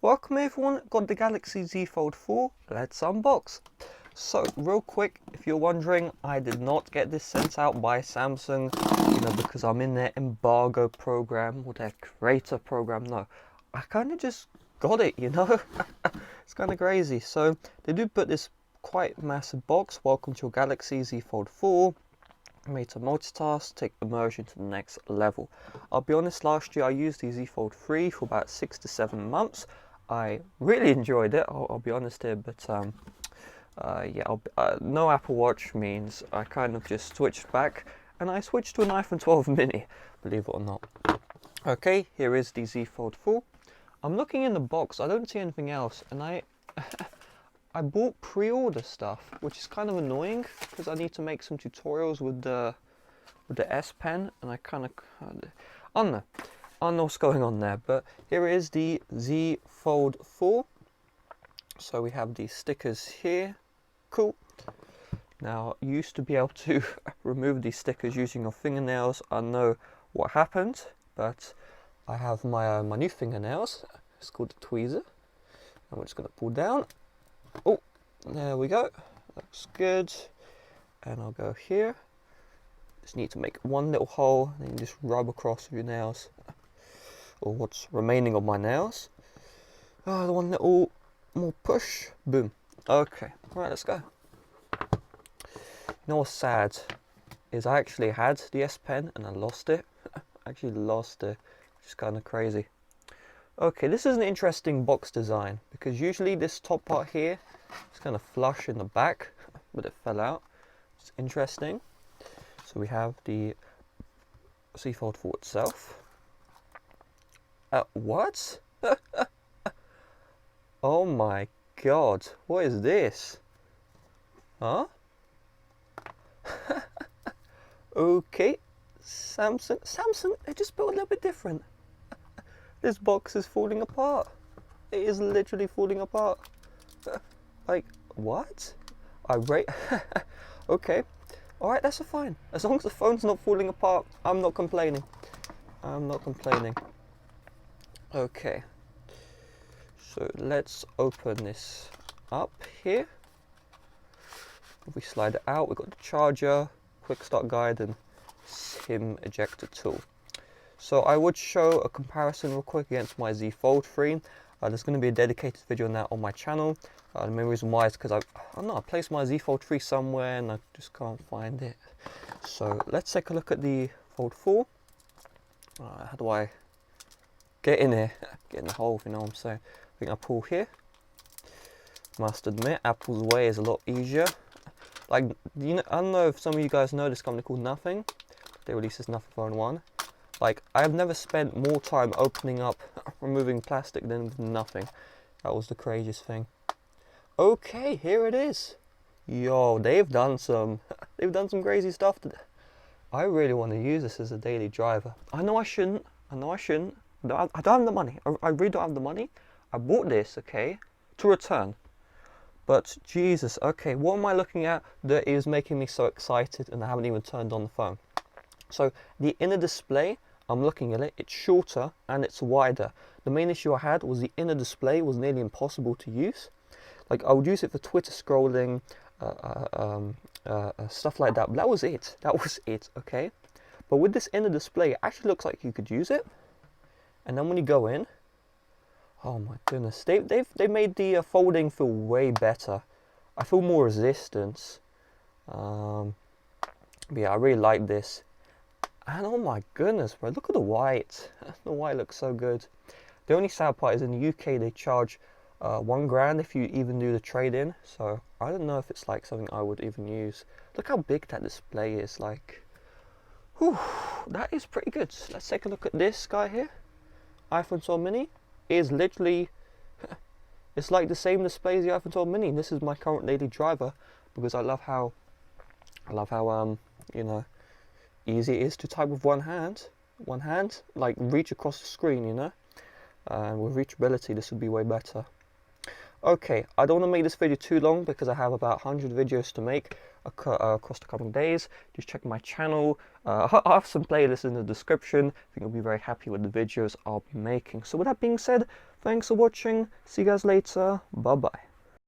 Welcome everyone, got the Galaxy Z Fold 4, let's unbox. So real quick, if you're wondering, I did not get this sent out by Samsung, because I'm in their embargo program or their creator program. No, I kind of just got it, It's kind of crazy. So they do put this quite massive box, welcome to your Galaxy Z Fold 4. Made to multitask, take immersion to the next level. I'll be honest, last year I used the Z Fold 3 for about 6 to 7 months. I really enjoyed it, I'll be honest here, but no Apple Watch means I kind of just switched back and I switched to an iPhone 12 mini, believe it or not. Okay, here is the Z Fold 4. I'm looking in the box, I don't see anything else, and I bought pre-order stuff, which is kind of annoying because I need to make some tutorials with the S Pen, and I kind of I don't know what's going on there. But here is the Z Fold 4. So we have these stickers here. Cool. Now, you used to be able to remove these stickers using your fingernails. I know what happened, but I have my new fingernails. It's called the tweezer, and we're just going to pull down. Oh, there we go. Looks good. And I'll go here. Just need to make one little hole, and then you just rub across with your nails, or what's remaining of my nails. Oh, the one little more push. Boom. Okay, right, let's go. You know what's sad is I actually had the S Pen and I lost it. I actually lost it, which is kind of crazy. Okay, this is an interesting box design because usually this top part here is kind of flush in the back, but it fell out. It's interesting. So we have the Z Fold 4 itself. What? Oh my god, what is this? Huh? Okay, Samsung, they just built a little bit different. This box is falling apart. It is literally falling apart. Like, what? Okay. Alright, that's fine. As long as the phone's not falling apart, I'm not complaining. I'm not complaining. Okay. So let's open this up here. If we slide it out, we've got the charger, quick start guide, and SIM ejector tool. So I would show a comparison real quick against my Z Fold 3. There's going to be a dedicated video on that on my channel. The main reason why is because I placed my Z Fold 3 somewhere and I just can't find it. So let's take a look at the Fold 4. How do I get in here? Get in the hole, if you know what I'm saying. I think I pull here. Must admit, Apple's way is a lot easier. Like, I don't know if some of you guys know this company called Nothing. They released this Nothing Phone 1. Like, I've never spent more time opening up, removing plastic than with Nothing. That was the craziest thing. Okay, here it is. Yo, they've done some crazy stuff today. I really want to use this as a daily driver. I know I shouldn't. I don't have the money. I really don't have the money. I bought this, okay, to return. But Jesus, okay, what am I looking at that is making me so excited and I haven't even turned on the phone? So the inner display, I'm looking at it, it's shorter and it's wider. The main issue I had was the inner display was nearly impossible to use. Like, I would use it for Twitter scrolling, stuff like that, but that was it. That was it, okay? But with this inner display, it actually looks like you could use it. And then when you go in, oh my goodness, they made the folding feel way better. I feel more resistance. But yeah, I really like this. And oh my goodness, bro, look at the white. The white looks so good. The only sad part is in the UK they charge £1,000 if you even do the trade-in. So I don't know if it's like something I would even use. Look how big that display is. Like, whew, that is pretty good. Let's take a look at this guy here. iPhone 12 mini is literally, it's like the same display as the iPhone 12 mini. This is my current daily driver because I love how easy it is to type with one hand, like reach across the screen, and with reachability this would be way better. Okay, I don't want to make this video too long because I have about 100 videos to make across the coming days. Just check my channel. I have some playlists in the description. I think you'll be very happy with the videos I'll be making. So with that being said, Thanks for watching. See you guys later. Bye bye.